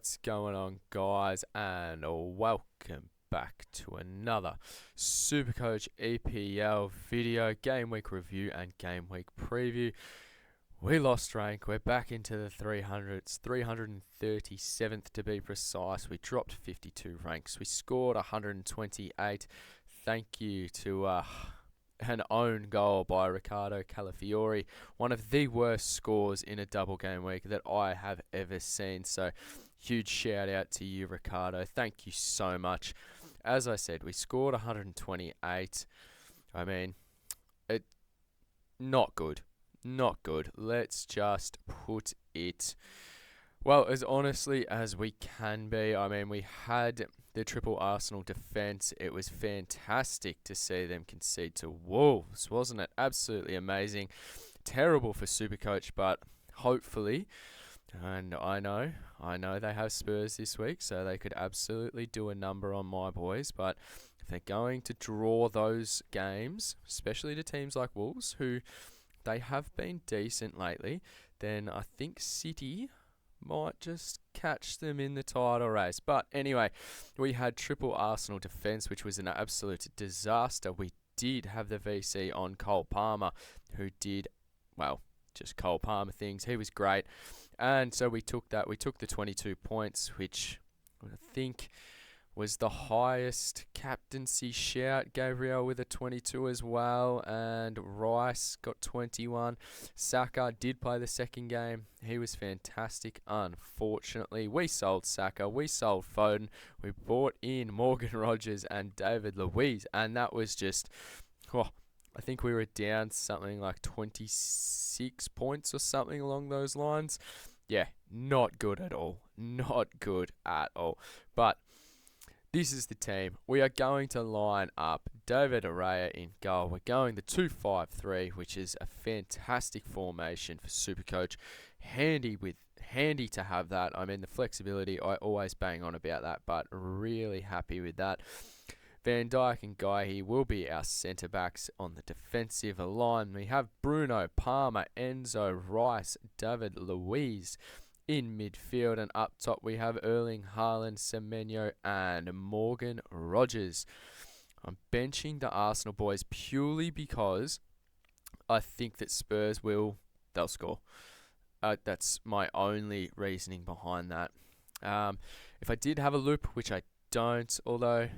What's going on, guys, and welcome back to another Supercoach EPL video, game week review and game week preview. We lost rank. We're back into the 300s, 337th to be precise. We dropped 52 ranks. We scored 128. Thank you to an own goal by Riccardo Calafiori, one of the worst scores in a double game week that I have ever seen. So huge shout out to you, Riccardo. Thank you so much. As I said, we scored 128. I mean, not good. Not good. Let's just put it, well, as honestly as we can be. I mean, we had the triple Arsenal defence. It was fantastic to see them concede to Wolves, wasn't it? Absolutely amazing. Terrible for Supercoach, but hopefully, and I know they have Spurs this week, so they could absolutely do a number on my boys. But if they're going to draw those games, especially to teams like Wolves, who they have been decent lately, then I think City might just catch them in the title race. But anyway, we had triple Arsenal defence, which was an absolute disaster. We did have the VC on Cole Palmer, who did, well, just Cole Palmer things. He was great. And so we took that. We took the 22 points, which I think was the highest captaincy shout. Gabriel with a 22 as well, and Rice got 21. Saka did play the second game. He was fantastic. Unfortunately, we sold Saka, we sold Foden, we bought in Morgan Rogers and David Luiz, and that was just, I think we were down something like 26 points or something along those lines. Yeah, not good at all. Not good at all. But this is the team. We are going to line up David Araya in goal. We're going the 2-5-3, which is a fantastic formation for Supercoach. Handy to have that. I mean, the flexibility, I always bang on about that, but really happy with that. Van Dijk and Guy will be our centre backs on the defensive line. We have Bruno, Palmer, Enzo, Rice, David Luiz in midfield, and up top we have Erling Haaland, Semenyo and Morgan Rogers. I'm benching the Arsenal boys purely because I think that Spurs they'll score. That's my only reasoning behind that. If I did have a loop, which I don't, although,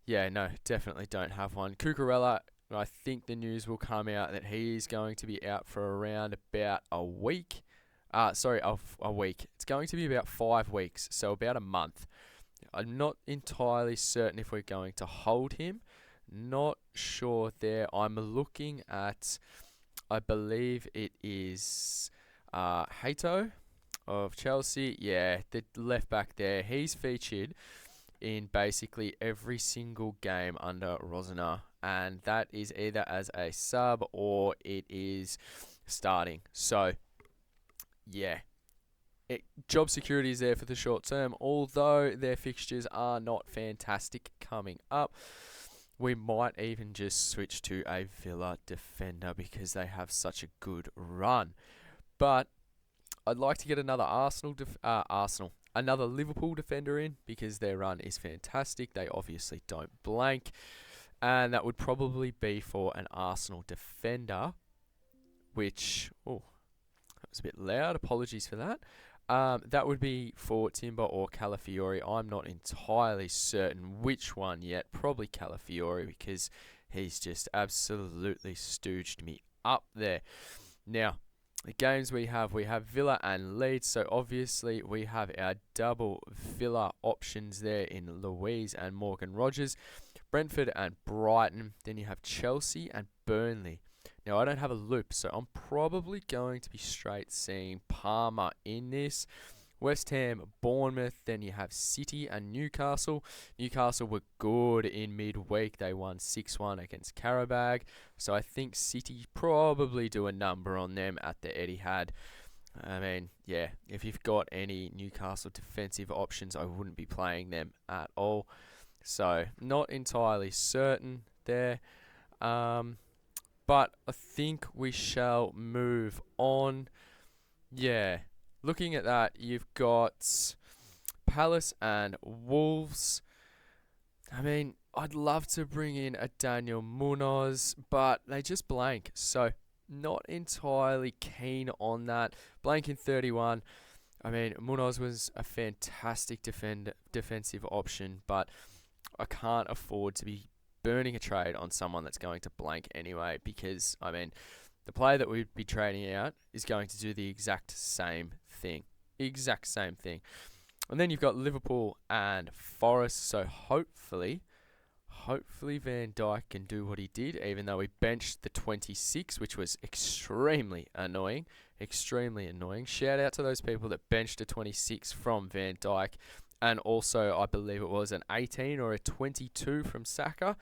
yeah, no, definitely don't have one. Cucurella, I think the news will come out that he is going to be out for around about a week. A week. It's going to be about 5 weeks, so about a month. I'm not entirely certain if we're going to hold him. Not sure there. I'm looking at, I believe it is Hato of Chelsea. Yeah, the left back there. He's featured in basically every single game under Rosner, and that is either as a sub or it is starting. So yeah, job security is there for the short term, although their fixtures are not fantastic coming up. We might even just switch to a Villa defender because they have such a good run. But I'd like to get another another Liverpool defender in because their run is fantastic. They obviously don't blank, and that would probably be for an Arsenal defender, which, that was a bit loud. Apologies for that. That would be for Timber or Calafiori. I'm not entirely certain which one yet. Probably Calafiori because he's just absolutely stooged me up there. Now, the games we have Villa and Leeds. So obviously we have our double Villa options there in Luiz and Morgan Rogers. Brentford and Brighton. Then you have Chelsea and Burnley. Now, I don't have a loop, so I'm probably going to be straight seeing Palmer in this. West Ham, Bournemouth, then you have City and Newcastle. Newcastle were good in midweek. They won 6-1 against Qarabag. So I think City probably do a number on them at the Etihad. I mean, yeah, if you've got any Newcastle defensive options, I wouldn't be playing them at all. So not entirely certain there. But I think we shall move on. Yeah, looking at that, you've got Palace and Wolves. I mean, I'd love to bring in a Daniel Munoz, but they just blank. So, not entirely keen on that. Blank in 31. I mean, Munoz was a fantastic defensive option, but I can't afford to be burning a trade on someone that's going to blank anyway, because, I mean, the player that we'd be trading out is going to do the exact same thing. Exact same thing. And then you've got Liverpool and Forest, so hopefully Van Dijk can do what he did, even though he benched the 26, which was extremely annoying. Extremely annoying. Shout out to those people that benched a 26 from Van Dijk, and also I believe it was an 18 or a 22 from Saka.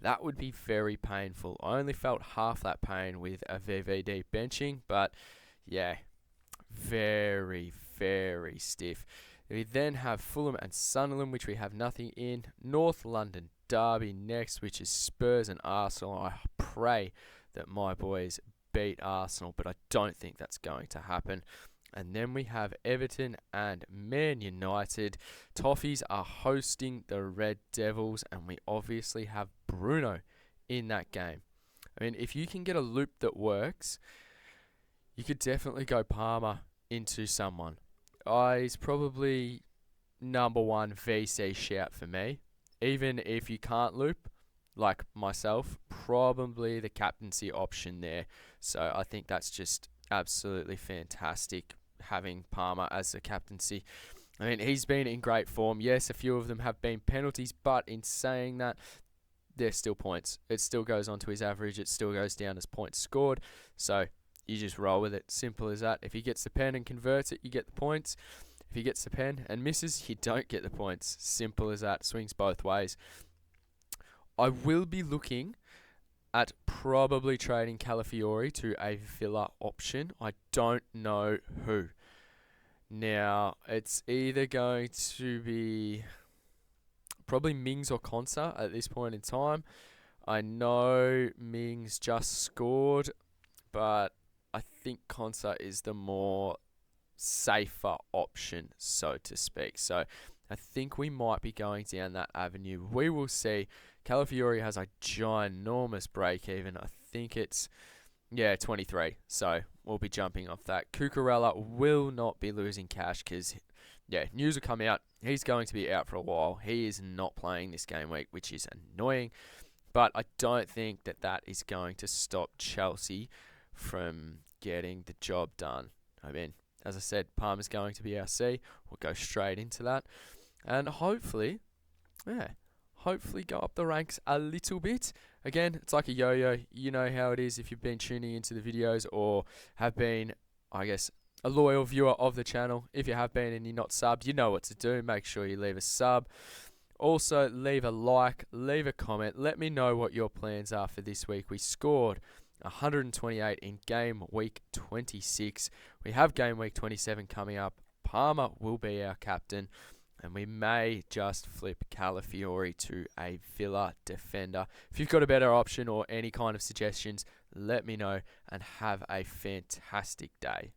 That would be very painful. I only felt half that pain with a VVD benching, but yeah, very, very stiff. We then have Fulham and Sunderland, which we have nothing in. North London derby next, which is Spurs and Arsenal. I pray that my boys beat Arsenal, but I don't think that's going to happen. And then we have Everton and Man United. Toffees are hosting the Red Devils, and we obviously have Bruno in that game. I mean, if you can get a loop that works, you could definitely go Palmer into someone. He's probably number one VC shout for me. Even if you can't loop, like myself, probably the captaincy option there. So I think that's just absolutely fantastic, having Palmer as the captaincy. I mean, he's been in great form. Yes, a few of them have been penalties, but in saying that, they're still points. It still goes onto his average. It still goes down as points scored. So you just roll with it. Simple as that. If he gets the pen and converts it, you get the points. If he gets the pen and misses, you don't get the points. Simple as that. Swings both ways. I will be looking at probably trading Calafiori to a Villa option. I don't know who. Now, it's either going to be probably Mings or Konsa at this point in time. I know Mings just scored, but I think Konsa is the more safer option, so to speak. So I think we might be going down that avenue. We will see. Calafiori has a ginormous break even. I think it's 23. So we'll be jumping off that. Cucurella will not be losing cash because news will come out. He's going to be out for a while. He is not playing this game week, which is annoying. But I don't think that is going to stop Chelsea from getting the job done. I mean, as I said, Palmer's going to be our C. We'll go straight into that. And hopefully go up the ranks a little bit. Again, it's like a yo-yo. You know how it is if you've been tuning into the videos or have been, I guess, a loyal viewer of the channel. If you have been and you're not subbed, you know what to do. Make sure you leave a sub. Also, leave a like, leave a comment. Let me know what your plans are for this week. We scored 128 in game week 26. We have game week 27 coming up. Palmer will be our captain, and we may just flip Calafiori to a Villa defender. If you've got a better option or any kind of suggestions, let me know, and have a fantastic day.